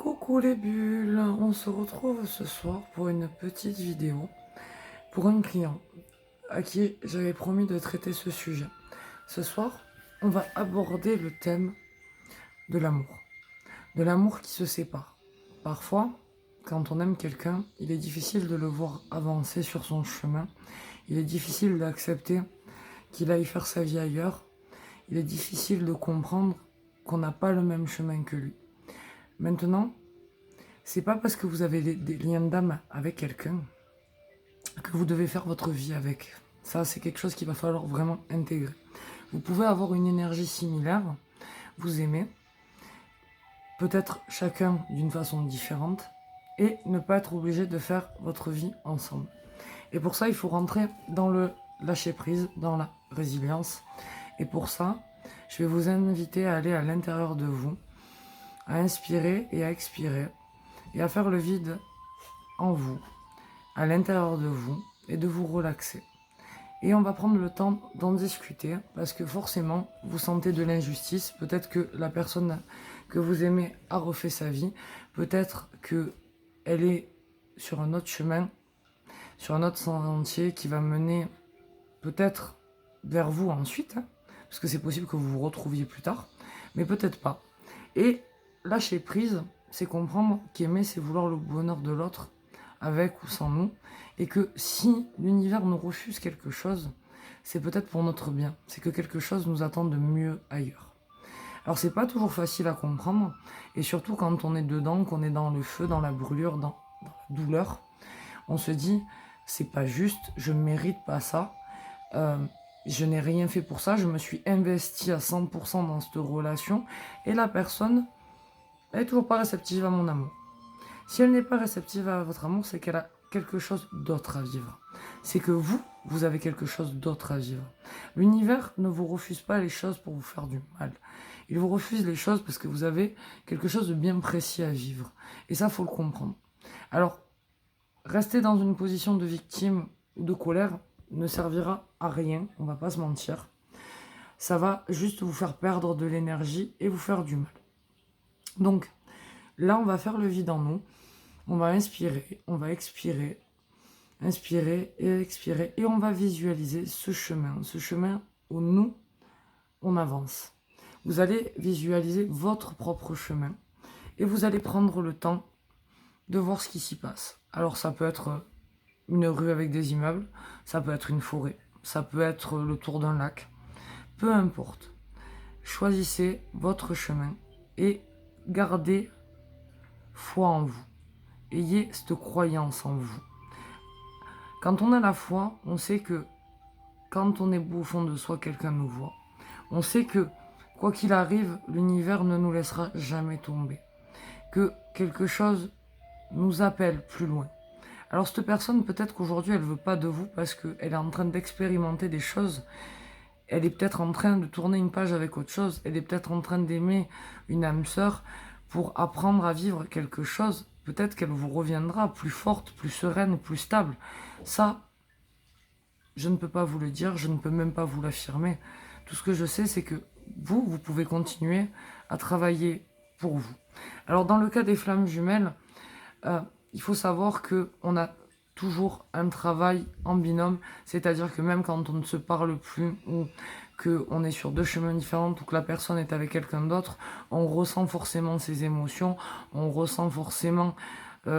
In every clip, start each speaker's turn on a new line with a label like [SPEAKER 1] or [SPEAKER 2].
[SPEAKER 1] Coucou les bulles, on se retrouve ce soir pour une petite vidéo pour un client à qui j'avais promis de traiter ce sujet. Ce soir, on va aborder le thème de l'amour qui se sépare. Parfois, quand on aime quelqu'un, il est difficile de le voir avancer sur son chemin, il est difficile d'accepter qu'il aille faire sa vie ailleurs, il est difficile de comprendre qu'on n'a pas le même chemin que lui. Maintenant, c'est pas parce que vous avez des liens d'âme avec quelqu'un que vous devez faire votre vie avec. Ça, c'est quelque chose qu'il va falloir vraiment intégrer. Vous pouvez avoir une énergie similaire, vous aimez, peut-être chacun d'une façon différente, et ne pas être obligé de faire votre vie ensemble. Et pour ça, il faut rentrer dans le lâcher-prise, dans la résilience. Et pour ça, je vais vous inviter à aller à l'intérieur de vous, à inspirer et à expirer, et à faire le vide en vous, à l'intérieur de vous, et de vous relaxer. Et on va prendre le temps d'en discuter, parce que forcément, vous sentez de l'injustice. Peut-être que la personne que vous aimez a refait sa vie. Peut-être qu'elle est sur un autre chemin, sur un autre sentier qui va mener peut-être vers vous ensuite, hein, parce que c'est possible que vous vous retrouviez plus tard, mais peut-être pas. Et lâcher prise, c'est comprendre qu'aimer, c'est vouloir le bonheur de l'autre, avec ou sans nous, et que si l'univers nous refuse quelque chose, c'est peut-être pour notre bien, c'est que quelque chose nous attend de mieux ailleurs. Alors c'est pas toujours facile à comprendre, et surtout quand on est dedans, qu'on est dans le feu, dans la brûlure, dans la douleur, on se dit, c'est pas juste, je mérite pas ça, je n'ai rien fait pour ça, je me suis investi à 100% dans cette relation, et la personne, elle est toujours pas réceptive à mon amour. Si elle n'est pas réceptive à votre amour, c'est qu'elle a quelque chose d'autre à vivre. C'est que vous avez quelque chose d'autre à vivre. L'univers ne vous refuse pas les choses pour vous faire du mal. Il vous refuse les choses parce que vous avez quelque chose de bien précis à vivre. Et ça, faut le comprendre. Alors, rester dans une position de victime ou de colère ne servira à rien, on va pas se mentir. Ça va juste vous faire perdre de l'énergie et vous faire du mal. Donc, là, on va faire le vide en nous. On va inspirer, on va expirer, inspirer et expirer. Et on va visualiser ce chemin où nous, on avance. Vous allez visualiser votre propre chemin. Et vous allez prendre le temps de voir ce qui s'y passe. Alors ça peut être une rue avec des immeubles, ça peut être une forêt, ça peut être le tour d'un lac. Peu importe. Choisissez votre chemin et gardez foi en vous. Ayez cette croyance en vous. Quand on a la foi, on sait que quand on est beau au fond de soi, quelqu'un nous voit. On sait que, quoi qu'il arrive, l'univers ne nous laissera jamais tomber. Que quelque chose nous appelle plus loin. Alors cette personne, peut-être qu'aujourd'hui, elle ne veut pas de vous parce qu'elle est en train d'expérimenter des choses. Elle est peut-être en train de tourner une page avec autre chose. Elle est peut-être en train d'aimer une âme sœur pour apprendre à vivre quelque chose. Peut-être qu'elle vous reviendra plus forte, plus sereine, plus stable. Ça, je ne peux pas vous le dire, je ne peux même pas vous l'affirmer. Tout ce que je sais, c'est que vous pouvez continuer à travailler pour vous. Alors dans le cas des flammes jumelles, il faut savoir qu'on a toujours un travail en binôme, c'est-à-dire que même quand on ne se parle plus ou qu'on est sur deux chemins différents ou que la personne est avec quelqu'un d'autre, on ressent forcément ses émotions, on ressent forcément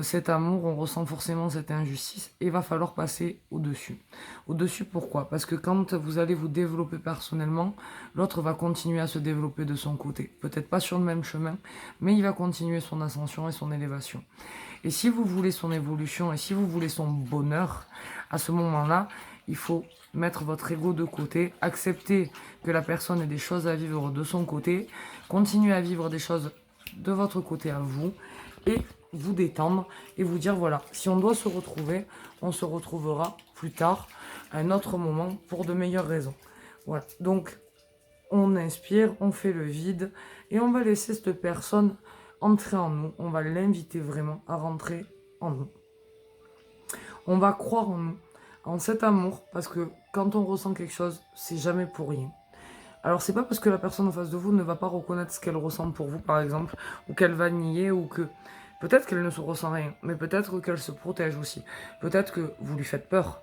[SPEAKER 1] cet amour, on ressent forcément cette injustice et il va falloir passer au-dessus. Au-dessus pourquoi? Parce que quand vous allez vous développer personnellement, l'autre va continuer à se développer de son côté. Peut-être pas sur le même chemin, mais il va continuer son ascension et son élévation. Et si vous voulez son évolution et si vous voulez son bonheur, à ce moment-là, il faut mettre votre ego de côté, accepter que la personne ait des choses à vivre de son côté, continuer à vivre des choses de votre côté à vous, et vous détendre et vous dire voilà, si on doit se retrouver, on se retrouvera plus tard, à un autre moment, pour de meilleures raisons. Voilà, donc on inspire, on fait le vide, et on va laisser cette personne entrer en nous, on va l'inviter vraiment à rentrer en nous. On va croire en nous, en cet amour, parce que quand on ressent quelque chose, c'est jamais pour rien. Alors c'est pas parce que la personne en face de vous ne va pas reconnaître ce qu'elle ressent pour vous par exemple, ou qu'elle va nier, ou que peut-être qu'elle ne se ressent rien, mais peut-être qu'elle se protège aussi. Peut-être que vous lui faites peur.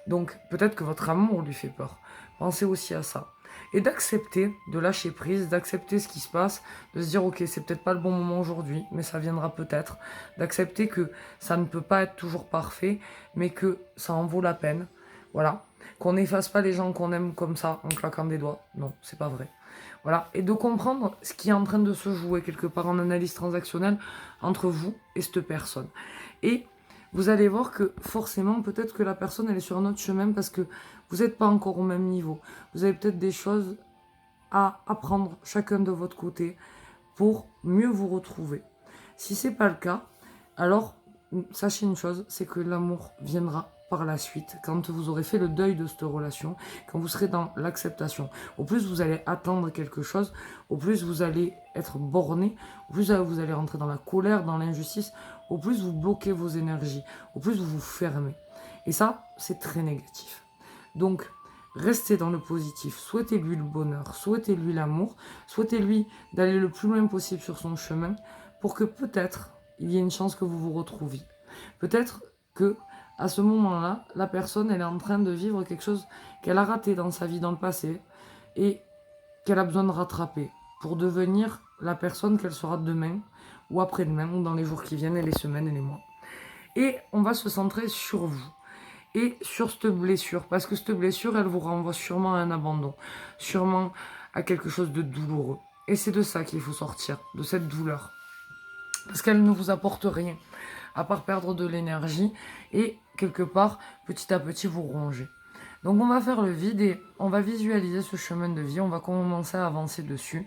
[SPEAKER 1] Donc peut-être que votre amour lui fait peur. Pensez aussi à ça. Et d'accepter, de lâcher prise, d'accepter ce qui se passe, de se dire ok, c'est peut-être pas le bon moment aujourd'hui, mais ça viendra peut-être. D'accepter que ça ne peut pas être toujours parfait, mais que ça en vaut la peine. Voilà. Qu'on n'efface pas les gens qu'on aime comme ça, en claquant des doigts. Non, c'est pas vrai. Voilà. Et de comprendre ce qui est en train de se jouer quelque part en analyse transactionnelle entre vous et cette personne. Et vous allez voir que forcément, peut-être que la personne, elle est sur un autre chemin parce que vous n'êtes pas encore au même niveau. Vous avez peut-être des choses à apprendre chacun de votre côté pour mieux vous retrouver. Si c'est pas le cas, alors sachez une chose, c'est que l'amour viendra par la suite, quand vous aurez fait le deuil de cette relation, quand vous serez dans l'acceptation. Au plus vous allez attendre quelque chose, au plus vous allez être borné, au plus vous allez rentrer dans la colère, dans l'injustice, au plus vous bloquez vos énergies, au plus vous vous fermez. Et ça, c'est très négatif. Donc, restez dans le positif, souhaitez-lui le bonheur, souhaitez-lui l'amour, souhaitez-lui d'aller le plus loin possible sur son chemin pour que peut-être il y ait une chance que vous vous retrouviez. Peut-être que à ce moment-là, la personne elle est en train de vivre quelque chose qu'elle a raté dans sa vie dans le passé et qu'elle a besoin de rattraper pour devenir la personne qu'elle sera demain ou après-demain ou dans les jours qui viennent et les semaines et les mois. Et on va se centrer sur vous et sur cette blessure, parce que cette blessure, elle vous renvoie sûrement à un abandon, sûrement à quelque chose de douloureux. Et c'est de ça qu'il faut sortir, de cette douleur. Parce qu'elle ne vous apporte rien, à part perdre de l'énergie et quelque part, petit à petit, vous ronger. Donc on va faire le vide et on va visualiser ce chemin de vie, on va commencer à avancer dessus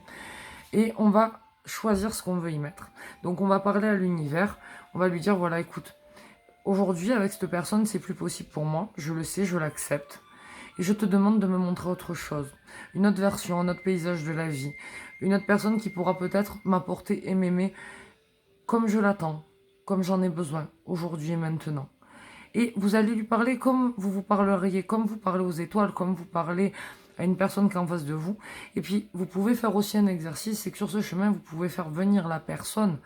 [SPEAKER 1] et on va choisir ce qu'on veut y mettre. Donc on va parler à l'univers, on va lui dire voilà écoute, aujourd'hui avec cette personne c'est plus possible pour moi, je le sais, je l'accepte. Et je te demande de me montrer autre chose, une autre version, un autre paysage de la vie, une autre personne qui pourra peut-être m'apporter et m'aimer comme je l'attends, comme j'en ai besoin, aujourd'hui et maintenant. Et vous allez lui parler comme vous vous parleriez, comme vous parlez aux étoiles, comme vous parlez à une personne qui est en face de vous. Et puis, vous pouvez faire aussi un exercice, c'est que sur ce chemin, vous pouvez faire venir la personne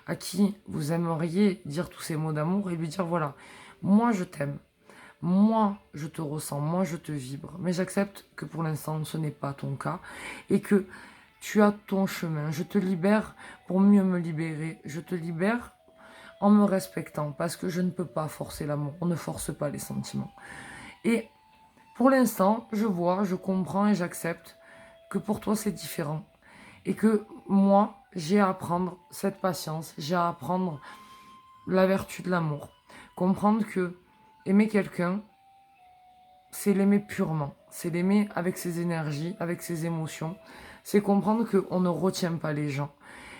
[SPEAKER 1] à qui vous aimeriez dire tous ces mots d'amour et lui dire, voilà, moi je t'aime, moi je te ressens, moi je te vibre, mais j'accepte que pour l'instant ce n'est pas ton cas et que tu as ton chemin. Je te libère pour mieux me libérer. Je te libère en me respectant parce que je ne peux pas forcer l'amour. On ne force pas les sentiments. Et pour l'instant, je vois, je comprends et j'accepte que pour toi c'est différent. Et que moi, j'ai à apprendre cette patience, j'ai à apprendre la vertu de l'amour. Comprendre que aimer quelqu'un, c'est l'aimer purement. C'est l'aimer avec ses énergies, avec ses émotions. C'est comprendre qu'on ne retient pas les gens.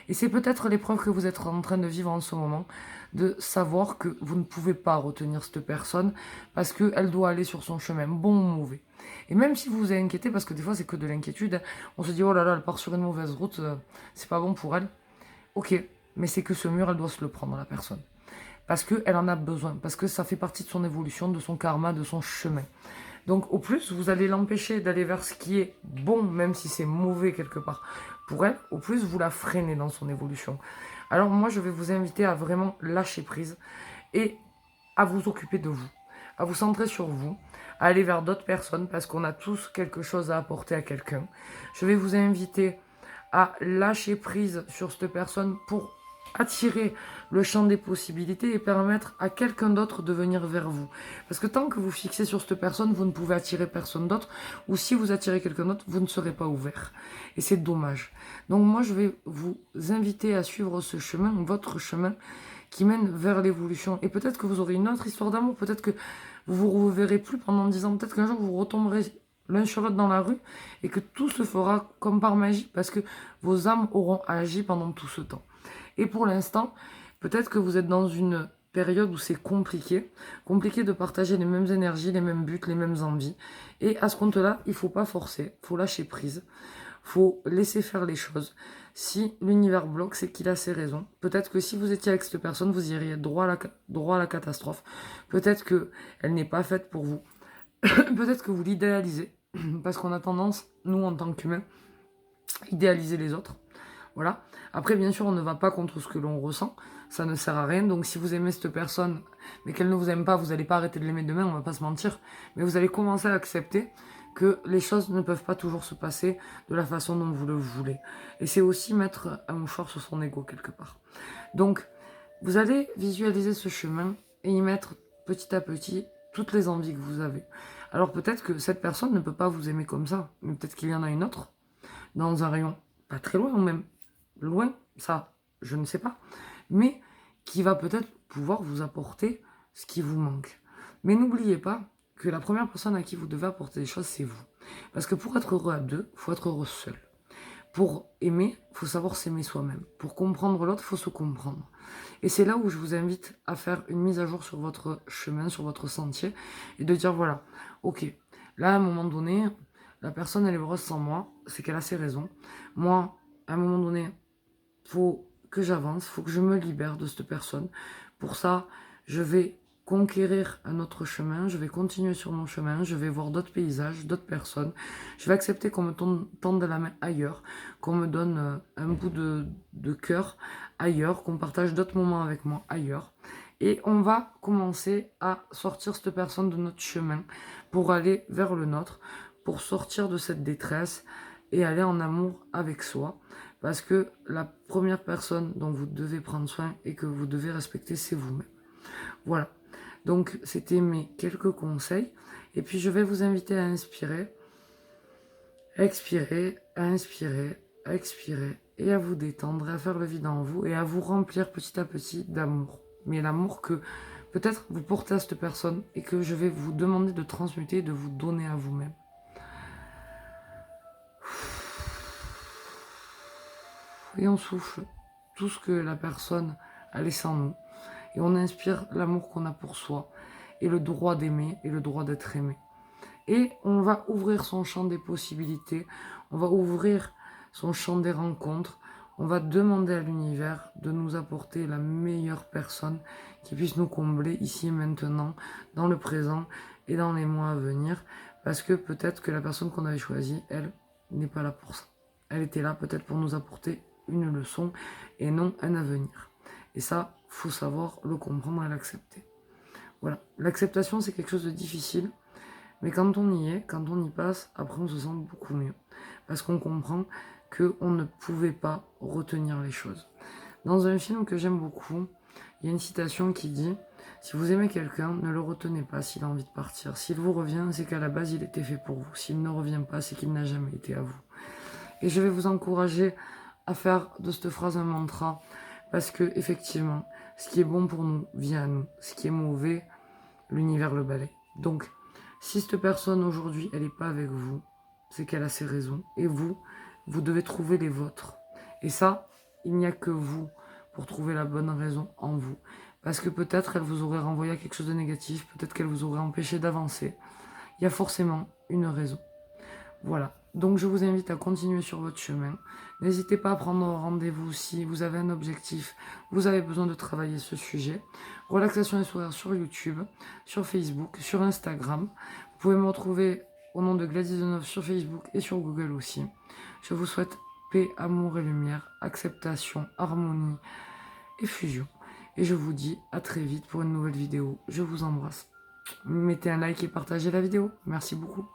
[SPEAKER 1] Et c'est peut-être l'épreuve que vous êtes en train de vivre en ce moment, de savoir que vous ne pouvez pas retenir cette personne parce qu'elle doit aller sur son chemin, bon ou mauvais. Et même si vous vous inquiétez, parce que des fois c'est que de l'inquiétude, on se dit oh là là, elle part sur une mauvaise route, c'est pas bon pour elle. Ok, mais c'est que ce mur, elle doit se le prendre, la personne. Parce qu'elle en a besoin, parce que ça fait partie de son évolution, de son karma, de son chemin. Donc au plus, vous allez l'empêcher d'aller vers ce qui est bon, même si c'est mauvais quelque part pour elle, au plus vous la freinez dans son évolution. Alors moi, je vais vous inviter à vraiment lâcher prise et à vous occuper de vous, à vous centrer sur vous, à aller vers d'autres personnes parce qu'on a tous quelque chose à apporter à quelqu'un. Je vais vous inviter à lâcher prise sur cette personne pour attirer le champ des possibilités et permettre à quelqu'un d'autre de venir vers vous. Parce que tant que vous fixez sur cette personne, vous ne pouvez attirer personne d'autre, ou si vous attirez quelqu'un d'autre, vous ne serez pas ouvert. Et c'est dommage. Donc moi, je vais vous inviter à suivre ce chemin, votre chemin, qui mène vers l'évolution. Et peut-être que vous aurez une autre histoire d'amour, peut-être que vous vous reverrez plus pendant 10 ans, peut-être qu'un jour vous retomberez l'un sur l'autre dans la rue, et que tout se fera comme par magie, parce que vos âmes auront agi pendant tout ce temps. Et pour l'instant, peut-être que vous êtes dans une période où c'est compliqué de partager les mêmes énergies, les mêmes buts, les mêmes envies. Et à ce compte-là, il ne faut pas forcer, il faut lâcher prise, il faut laisser faire les choses. Si l'univers bloque, c'est qu'il a ses raisons. Peut-être que si vous étiez avec cette personne, vous iriez droit à la catastrophe. Peut-être qu'elle n'est pas faite pour vous. Peut-être que vous l'idéalisez. parce qu'on a tendance, nous en tant qu'humains, à idéaliser les autres. Voilà. Après, bien sûr, on ne va pas contre ce que l'on ressent. Ça ne sert à rien. Donc, si vous aimez cette personne, mais qu'elle ne vous aime pas, vous n'allez pas arrêter de l'aimer demain, on va pas se mentir. Mais vous allez commencer à accepter que les choses ne peuvent pas toujours se passer de la façon dont vous le voulez. Et c'est aussi mettre un mouchoir sur son ego quelque part. Donc, vous allez visualiser ce chemin et y mettre petit à petit toutes les envies que vous avez. Alors peut-être que cette personne ne peut pas vous aimer comme ça, mais peut-être qu'il y en a une autre, dans un rayon pas très loin ou même loin, ça je ne sais pas, mais qui va peut-être pouvoir vous apporter ce qui vous manque. Mais n'oubliez pas que la première personne à qui vous devez apporter des choses, c'est vous. Parce que pour être heureux à deux, il faut être heureux seul. Pour aimer, il faut savoir s'aimer soi-même. Pour comprendre l'autre, il faut se comprendre. Et c'est là où je vous invite à faire une mise à jour sur votre chemin, sur votre sentier, et de dire voilà, ok, là à un moment donné, la personne elle est heureuse sans moi, c'est qu'elle a ses raisons. Moi, à un moment donné, faut que j'avance, faut que je me libère de cette personne. Pour ça, je vais conquérir un autre chemin, je vais continuer sur mon chemin, je vais voir d'autres paysages, d'autres personnes. Je vais accepter qu'on me tende la main ailleurs, qu'on me donne un bout de cœur ailleurs, qu'on partage d'autres moments avec moi ailleurs. Et on va commencer à sortir cette personne de notre chemin pour aller vers le nôtre, pour sortir de cette détresse et aller en amour avec soi. Parce que la première personne dont vous devez prendre soin et que vous devez respecter, c'est vous-même. Voilà. Donc, c'était mes quelques conseils. Et puis, je vais vous inviter à inspirer, à expirer, à inspirer, à expirer, et à vous détendre, à faire le vide en vous, et à vous remplir petit à petit d'amour. Mais l'amour que peut-être vous portez à cette personne, et que je vais vous demander de transmuter, de vous donner à vous-même. Et on souffle tout ce que la personne a laissé en nous. Et on inspire l'amour qu'on a pour soi, et le droit d'aimer, et le droit d'être aimé. Et on va ouvrir son champ des possibilités, on va ouvrir son champ des rencontres, on va demander à l'univers de nous apporter la meilleure personne qui puisse nous combler ici et maintenant, dans le présent et dans les mois à venir, parce que peut-être que la personne qu'on avait choisie, elle, n'est pas là pour ça. Elle était là peut-être pour nous apporter une leçon et non un avenir. Et ça, faut savoir le comprendre et l'accepter. Voilà, l'acceptation c'est quelque chose de difficile, mais quand on y est, quand on y passe, après on se sent beaucoup mieux. Parce qu'on comprend qu'on ne pouvait pas retenir les choses. Dans un film que j'aime beaucoup, il y a une citation qui dit « Si vous aimez quelqu'un, ne le retenez pas s'il a envie de partir. S'il vous revient, c'est qu'à la base il était fait pour vous. S'il ne revient pas, c'est qu'il n'a jamais été à vous. » Et je vais vous encourager à faire de cette phrase un mantra, parce que effectivement, ce qui est bon pour nous vient à nous. Ce qui est mauvais, l'univers le balaye. Donc, si cette personne aujourd'hui, elle n'est pas avec vous, c'est qu'elle a ses raisons. Et vous, vous devez trouver les vôtres. Et ça, il n'y a que vous pour trouver la bonne raison en vous. Parce que peut-être elle vous aurait renvoyé à quelque chose de négatif, peut-être qu'elle vous aurait empêché d'avancer. Il y a forcément une raison. Voilà. Donc je vous invite à continuer sur votre chemin. N'hésitez pas à prendre rendez-vous si vous avez un objectif, vous avez besoin de travailler ce sujet. Relaxation et sourire sur YouTube, sur Facebook, sur Instagram. Vous pouvez me retrouver au nom de Gladys Deneuve sur Facebook et sur Google aussi. Je vous souhaite paix, amour et lumière, acceptation, harmonie et fusion. Et je vous dis à très vite pour une nouvelle vidéo. Je vous embrasse. Mettez un like et partagez la vidéo. Merci beaucoup.